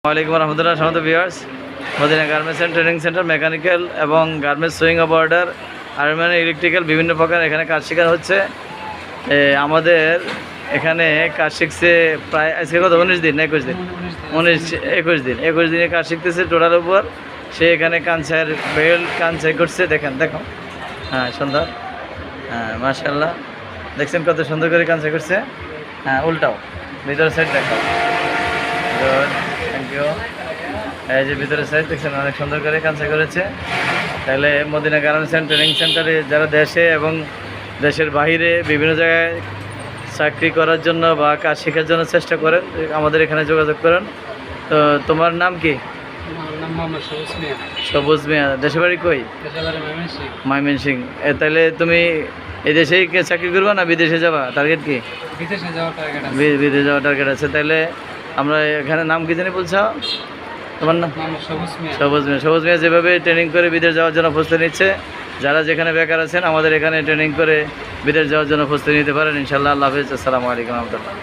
ওয়ালাইকুম রহমতুল্লাহ। সমস্ত viewers, Madina garments and training centre mechanical এবং garments sewing of order, iron, electrical বিভিন্ন প্রকার এখানে কাজ শেখা হচ্ছে। আমাদের এখানে কাজ শিখছে প্রায় আজকে কত 19 দিন না 21 দিন 21 দিনে কাজ শিখতেছে টোটাল উপর। সে এখানে কাঞ্চার বেল্ট কাঞ্চাই করছে, দেখেন দেখো, হ্যাঁ সুন্দর, হ্যাঁ মাশাআল্লাহ, দেখছেন কত সুন্দর করে কাঞ্চাই করছে। হ্যাঁ উল্টাও, ভিতরের সাইড দেখাও, থ্যাংক ইউ। এই যে ভিতরের সাইড দেখছেন অনেক সুন্দর করে কাঞ্চাই করেছে। তাহলে মদিনা গার্মেন্টস অ্যান্ড ট্রেনিং সেন্টারে যারা দেশে এবং দেশের বাইরে বিভিন্ন জায়গায় চাকরি করার জন্য বা কাজ শেখার জন্য চেষ্টা করেন, আমাদের এখানে যোগাযোগ করেন। তো তোমার নাম কি? সবুজ মিয়া। দেশের বাড়ি কই? ময়মনসিং। তাহলে তুমি এই দেশেই চাকরি করবা না বিদেশে যাবা? টার্গেট কি? বিদেশে যাওয়ার টার্গেট আছে। তাহলে আমরা এখানে নাম কি জানি বলছো তোমার নাম? সবুজ মিয়া। সবুজ মিয়া যেভাবে ট্রেনিং করে বিদেশ যাওয়ার জন্য প্রস্তুতি নিচ্ছে, যারা যেখানে বেকার আছেন আমাদের এখানে ট্রেনিং করে বিদেশ যাওয়ার জন্য প্রস্তুতি নিতে পারেন ইনশাআল্লাহ। আল্লাহ হাফেজ। আসসালামু আলাইকুম রহমতুল্লাহ।